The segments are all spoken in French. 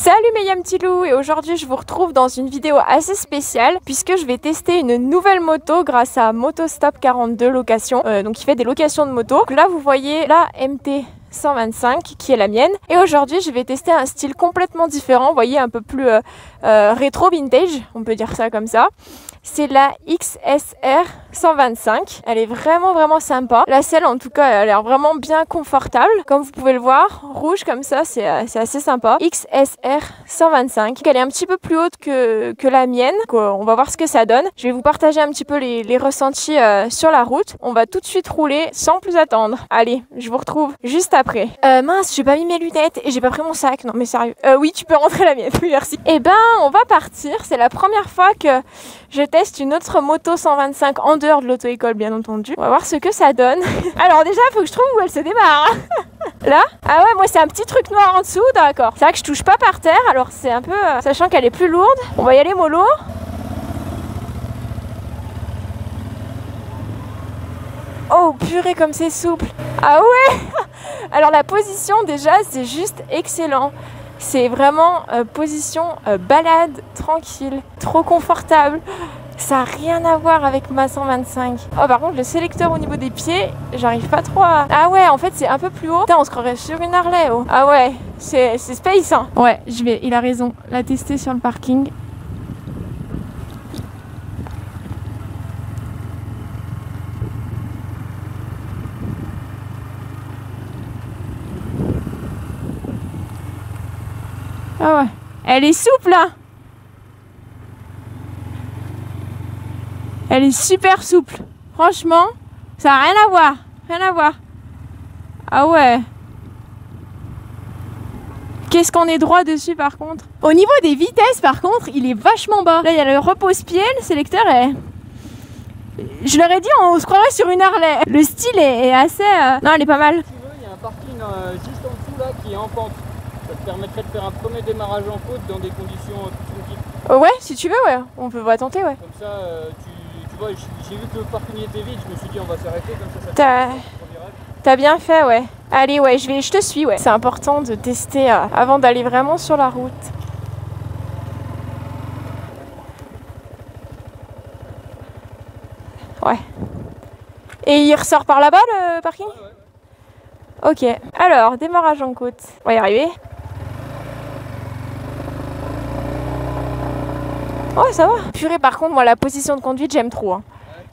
Salut mes yam petits loups, et aujourd'hui je vous retrouve dans une vidéo assez spéciale puisque je vais tester une nouvelle moto grâce à Motostop 42 location, donc il fait des locations de moto. Donc là vous voyez la MT 125 qui est la mienne, et aujourd'hui je vais tester un style complètement différent, vous voyez, un peu plus rétro vintage, on peut dire ça comme ça. C'est la XSR 125, elle est vraiment sympa. La selle en tout cas elle a l'air vraiment bien confortable, comme vous pouvez le voir, rouge comme ça, c'est assez sympa. XSR 125, elle est un petit peu plus haute que la mienne, donc, on va voir ce que ça donne. Je vais vous partager un petit peu les ressentis sur la route. On va tout de suite rouler sans plus attendre. Allez, je vous retrouve juste après. Mince, j'ai pas mis mes lunettes et j'ai pas pris mon sac, non mais sérieux. Oui, tu peux rentrer la mienne, oui merci. Et ben on va partir, c'est la première fois que je teste une autre moto 125 en dehors de l'auto-école, bien entendu. On va voir ce que ça donne. Alors déjà, il faut que je trouve où elle se démarre. Là? Ah ouais, moi c'est un petit truc noir en dessous, d'accord. C'est vrai que je touche pas par terre, alors c'est un peu... sachant qu'elle est plus lourde. On va y aller mollo. Oh purée, comme c'est souple. Ah ouais. Alors la position déjà, c'est juste excellent. C'est vraiment position balade, tranquille, trop confortable. Ça n'a rien à voir avec ma 125. Oh par contre le sélecteur au niveau des pieds, j'arrive pas trop à... Ah ouais, en fait c'est un peu plus haut. Putain, on se croirait sur une Harley. Oh. Ah ouais, c'est space hein. Ouais, il a raison, la tester sur le parking. Ah ouais, elle est souple hein. Elle est super souple. Franchement, ça n'a rien à voir. Rien à voir. Ah ouais. Qu'est-ce qu'on est droit dessus par contre. Au niveau des vitesses par contre, il est vachement bas. Là, il y a le repose-pied, le sélecteur est... Je leur ai dit, on se croirait sur une Harley. Le style est assez... Non, elle est pas mal. Si tu veux, il y a un parking juste en dessous là qui est en pente. Ça te permettrait de faire un premier démarrage en côte dans des conditions tranquilles. Ouais, si tu veux, ouais. On peut tenter, ouais. Comme ça, tu vois, j'ai vu que le parking était vide, je me suis dit on va s'arrêter comme ça. T'as bien fait, ouais. Allez, ouais, je te suis, ouais. C'est important de tester avant d'aller vraiment sur la route. Ouais. Et il ressort par là-bas, le parking ? Ouais. Ok. Alors, démarrage en côte. On va y arriver. Ouais, ça va. Purée, par contre, moi, la position de conduite, j'aime trop. Hein.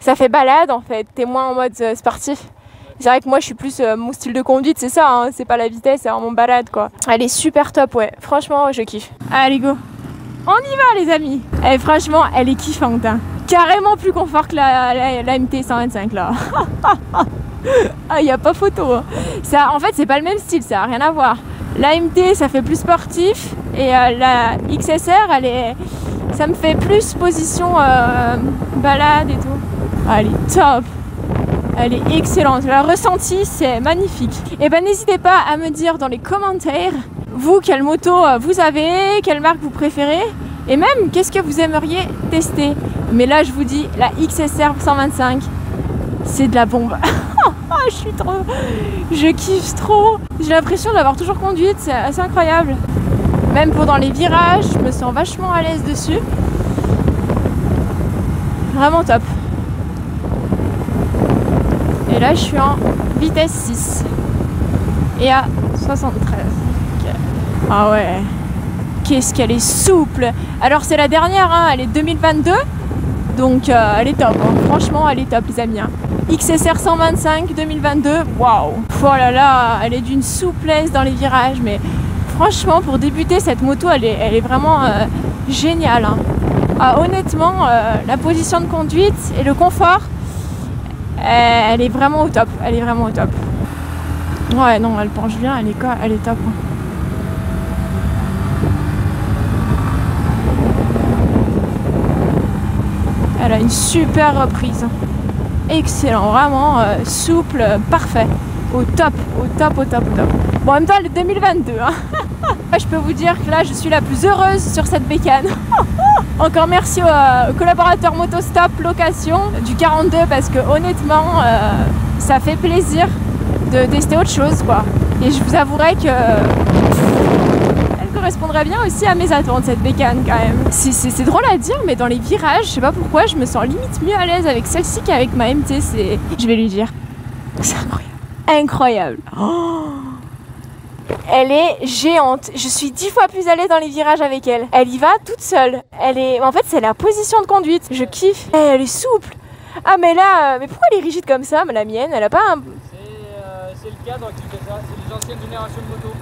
Ça fait balade, en fait. T'es moins en mode sportif. C'est vrai que moi, je suis plus... mon style de conduite, c'est ça. Hein. C'est pas la vitesse, c'est vraiment balade, quoi. Elle est super top, ouais. Franchement, je kiffe. Allez, go. On y va, les amis. Et franchement, elle est kiffante. Hein. Carrément plus confort que la MT 125, là. Ah, il n'y a pas photo. Hein. Ça, en fait, c'est pas le même style, ça n'a rien à voir. La MT, ça fait plus sportif. Et la XSR, elle est... Ça me fait plus position balade et tout. Ah, elle est top. Elle est excellente. Le ressenti, c'est magnifique. Et ben n'hésitez pas à me dire dans les commentaires, vous, quelle moto vous avez, quelle marque vous préférez, et même qu'est-ce que vous aimeriez tester. Mais là, je vous dis, la XSR 125, c'est de la bombe. Je kiffe trop. J'ai l'impression de l'avoir toujours conduite, c'est assez incroyable. Même pendant les virages, je me sens vachement à l'aise dessus. Vraiment top. Et là, je suis en vitesse 6. Et à 73. Okay. Ah ouais. Qu'est-ce qu'elle est souple. Alors, c'est la dernière, hein, elle est 2022. Donc, elle est top. Hein. Franchement, elle est top, les amis. Hein. XSR 125 2022. Waouh. Oh là là, elle est d'une souplesse dans les virages. Mais... Franchement, pour débuter, cette moto, elle est vraiment géniale. Hein. Ah, honnêtement, la position de conduite et le confort, elle est vraiment au top. Elle est vraiment au top. Ouais, non, elle penche bien, elle est top. Hein. Elle a une super reprise. Excellent, vraiment souple, parfait. Au top. Bon, en même temps, elle est 2022. Hein. Je peux vous dire que là, je suis la plus heureuse sur cette bécane. Encore merci au collaborateur Motostop Location du 42 parce que honnêtement, ça fait plaisir de tester autre chose, quoi. Et je vous avouerai que... Elle correspondrait bien aussi à mes attentes, cette bécane quand même. C'est drôle à dire, mais dans les virages, je sais pas pourquoi, je me sens limite mieux à l'aise avec celle-ci qu'avec ma MT. Je vais lui dire. C'est incroyable. Incroyable. Oh, elle est géante. Je suis 10 fois plus à l'aise dans les virages avec elle. Elle y va toute seule. En fait, c'est la position de conduite. Je kiffe. Elle est souple. Ah, mais là, mais pourquoi elle est rigide comme ça? La mienne, elle a pas un... C'est le cadre qui fait ça. C'est les anciennes générations de motos.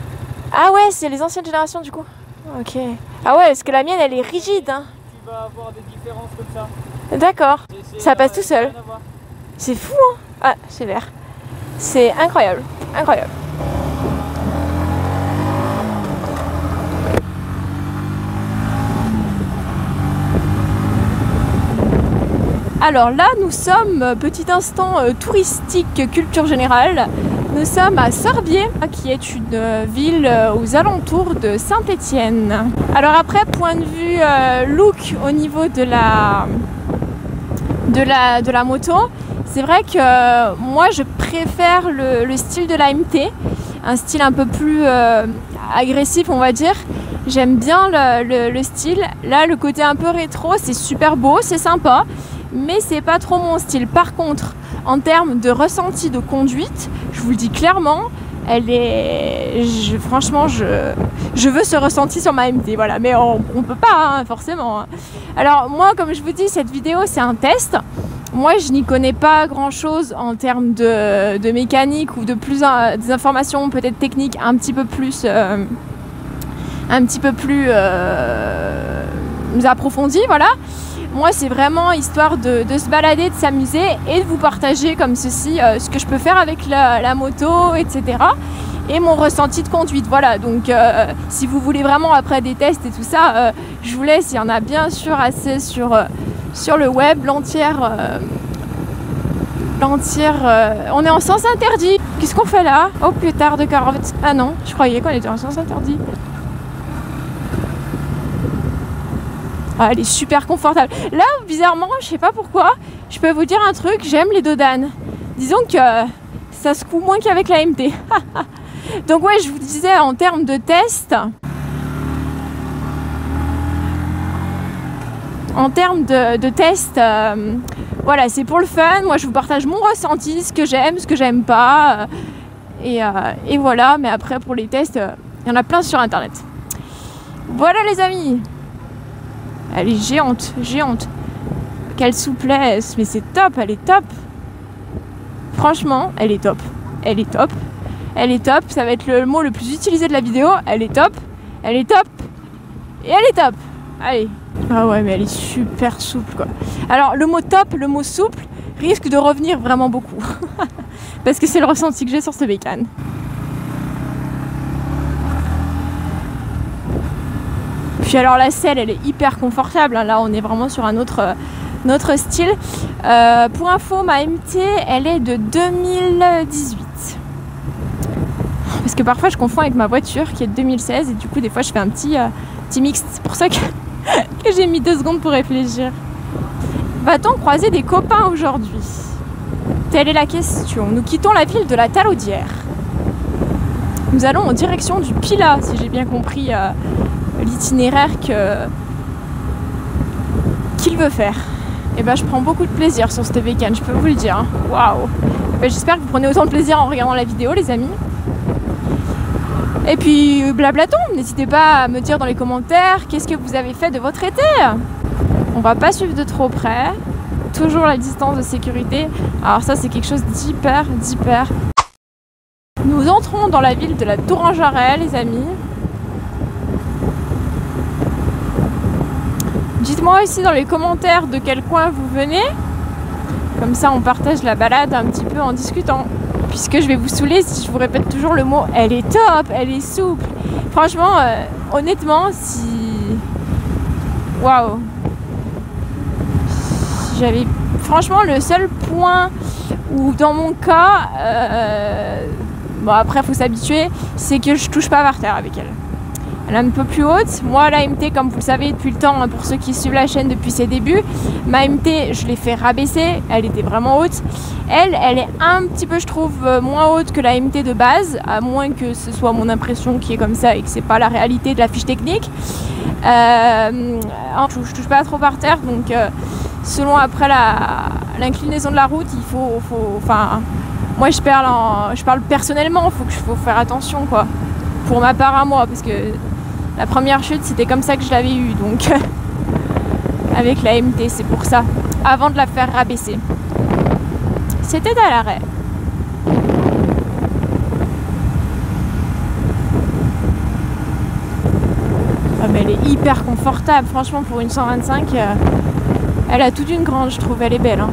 Ah ouais, c'est les anciennes générations du coup. Ok. Ah ouais, parce que la mienne, elle est rigide. Hein. Tu vas avoir des différences comme ça. D'accord. Ça passe tout seul. C'est fou, hein. Ah, c'est vert. C'est incroyable. Incroyable. Alors là, nous sommes, petit instant touristique, culture générale, nous sommes à Sorbier, qui est une ville aux alentours de Saint-Étienne. Alors après, point de vue look au niveau de la moto, c'est vrai que moi je préfère le style de la MT, un style un peu plus agressif on va dire. J'aime bien le style. Là, le côté un peu rétro, c'est super beau, c'est sympa. Mais c'est pas trop mon style. Par contre, en termes de ressenti de conduite, je vous le dis clairement, franchement, je veux ce ressenti sur ma MT, voilà. Mais on peut pas, hein, forcément. Alors moi, comme je vous dis, cette vidéo, c'est un test. Moi, je n'y connais pas grand-chose en termes de mécanique ou de des informations peut-être techniques un petit peu plus approfondies, voilà. Moi, c'est vraiment histoire de se balader, de s'amuser et de vous partager comme ceci ce que je peux faire avec la moto, etc. Et mon ressenti de conduite. Voilà, donc si vous voulez vraiment après des tests et tout ça, je vous laisse, il y en a bien sûr assez sur le web, l'entière... on est en sens interdit. Qu'est-ce qu'on fait là? Oh, plus tard de carotte. Ah non, je croyais qu'on était en sens interdit. Ah, elle est super confortable. Là, bizarrement, je sais pas pourquoi, je peux vous dire un truc, j'aime les dodanes. Disons que ça se coud moins qu'avec la MT. Donc ouais, je vous disais en termes de test, voilà, c'est pour le fun. Moi, je vous partage mon ressenti, ce que j'aime pas, et voilà. Mais après, pour les tests, il y en a plein sur internet. Voilà les amis. Elle est géante, géante. Quelle souplesse, mais c'est top, elle est top. Franchement, elle est top. Elle est top. Elle est top, ça va être le mot le plus utilisé de la vidéo. Elle est top. Elle est top. Et elle est top. Allez. Ah ouais, mais elle est super souple, quoi. Alors, le mot top, le mot souple, risque de revenir vraiment beaucoup. Parce que c'est le ressenti que j'ai sur ce bécane. Puis alors la selle, elle est hyper confortable. Là, on est vraiment sur un autre style. Pour info, ma MT, elle est de 2018. Parce que parfois, je confonds avec ma voiture qui est de 2016. Et du coup, des fois, je fais un petit mix. C'est pour ça que j'ai mis 2 secondes pour réfléchir. Va-t-on croiser des copains aujourd'hui? Telle est la question. Nous quittons la ville de la Talaudière. Nous allons en direction du Pilat, si j'ai bien compris l'itinéraire qu'il veut faire. Et ben je prends beaucoup de plaisir sur cette bécane, je peux vous le dire. Waouh! J'espère que vous prenez autant de plaisir en regardant la vidéo, les amis. Et puis blablaton, n'hésitez pas à me dire dans les commentaires qu'est-ce que vous avez fait de votre été. On va pas suivre de trop près. Toujours la distance de sécurité. Alors ça, c'est quelque chose d'hyper. Nous entrons dans la ville de la Tourangerais, les amis. Dites-moi aussi dans les commentaires de quel coin vous venez. Comme ça, on partage la balade un petit peu en discutant. Puisque je vais vous saouler si je vous répète toujours le mot. Elle est top, elle est souple. Franchement, honnêtement, waouh. J'avais... Franchement, le seul point où, dans mon cas... bon, après, il faut s'habituer, c'est que je touche pas par terre avec elle. elle est un peu plus haute. Moi, la MT, comme vous le savez depuis le temps, hein, pour ceux qui suivent la chaîne depuis ses débuts, ma MT, je l'ai fait rabaisser, elle était vraiment haute. Elle est un petit peu, je trouve, moins haute que la MT de base, à moins que ce soit mon impression qui est comme ça et que c'est pas la réalité de la fiche technique. Je touche pas trop par terre, donc selon après l'inclinaison de la route, il faut enfin, moi je parle personnellement, faut faire attention quoi, pour ma part à moi, parce que la première chute c'était comme ça que je l'avais eu, donc avec la MT, c'est pour ça, avant de la faire rabaisser. C'était à l'arrêt. Ah, mais elle est hyper confortable, franchement pour une 125, elle a toute une grande, je trouve, elle est belle. Hein.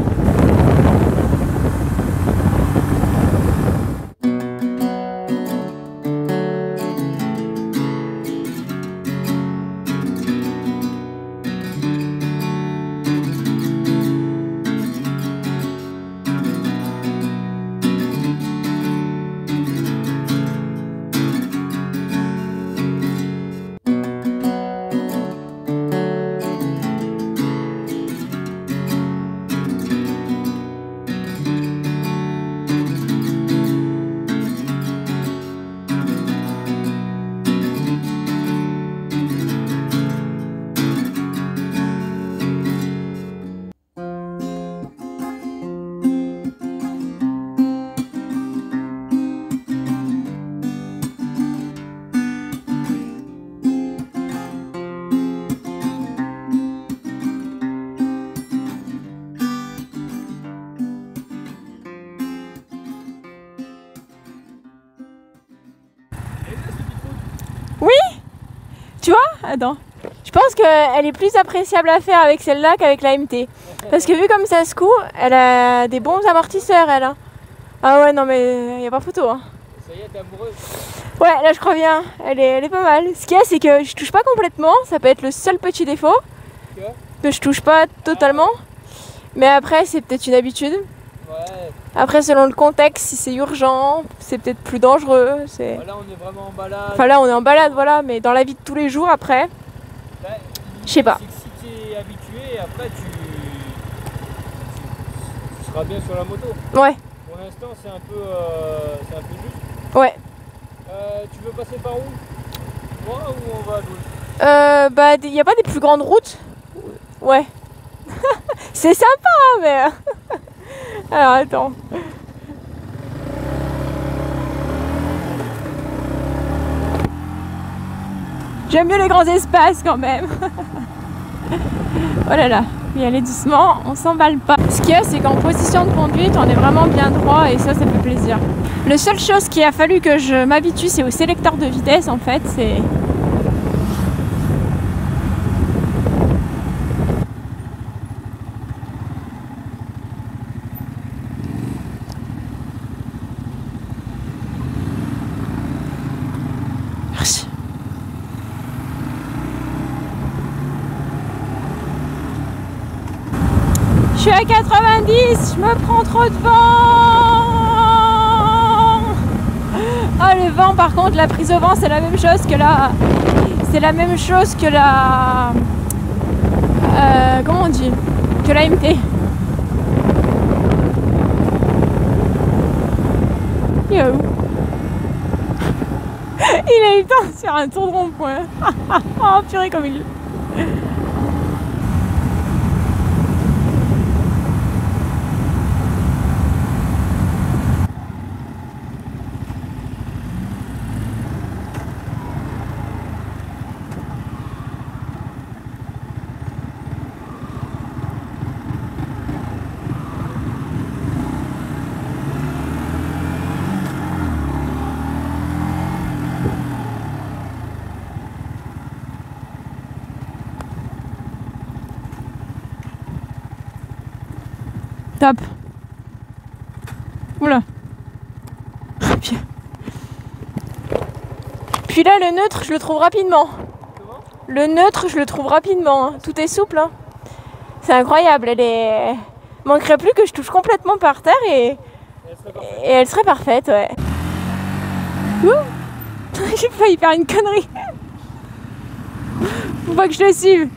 Oui, tu vois, attends. Je pense qu'elle est plus appréciable à faire avec celle-là qu'avec la MT. Parce que vu comme ça se coud, elle a des bons amortisseurs, elle. Hein. Ah ouais, non mais y a pas photo. Hein. Ça y est, t'es amoureuse? Ouais, là je crois bien. Elle est pas mal. Ce qu'il y a, c'est que je touche pas complètement. Ça peut être le seul petit défaut. Que je touche pas totalement. Mais après, c'est peut-être une habitude. Ouais. Après, selon le contexte, si c'est urgent, c'est peut-être plus dangereux. Là, on est vraiment en balade. Enfin, là, on est en balade, voilà. Mais dans la vie de tous les jours, après, je sais pas. Si tu es habitué, après, tu seras bien sur la moto. Ouais. Pour l'instant, c'est un peu juste. Ouais. Tu veux passer par où? Moi ou on va à gauche? Bah, il n'y a pas des plus grandes routes? Ouais. C'est sympa, mais... Alors, attends. J'aime mieux les grands espaces, quand même. Oh là là, y aller doucement, on s'emballe pas. Ce qu'il y a, c'est qu'en position de conduite, on est vraiment bien droit et ça fait plaisir. La seule chose qu'il a fallu que je m'habitue, c'est au sélecteur de vitesse, en fait. C'est... Je suis à 90, je me prends trop de vent. Ah, le vent, par contre, la prise au vent, c'est la même chose que la... C'est la même chose que la... comment on dit? Que la MT. Il est où? Il a eu le temps de faire un tour de rond-point. Oh, purée, comme il... Top. Oula. Puis là, le neutre, je le trouve rapidement. Le neutre, je le trouve rapidement. Hein. Tout est souple. Hein. C'est incroyable. Elle est... Manquerait plus que je touche complètement par terre et elle serait parfaite. Ouais. J'ai failli faire une connerie. Faut pas que je le suive.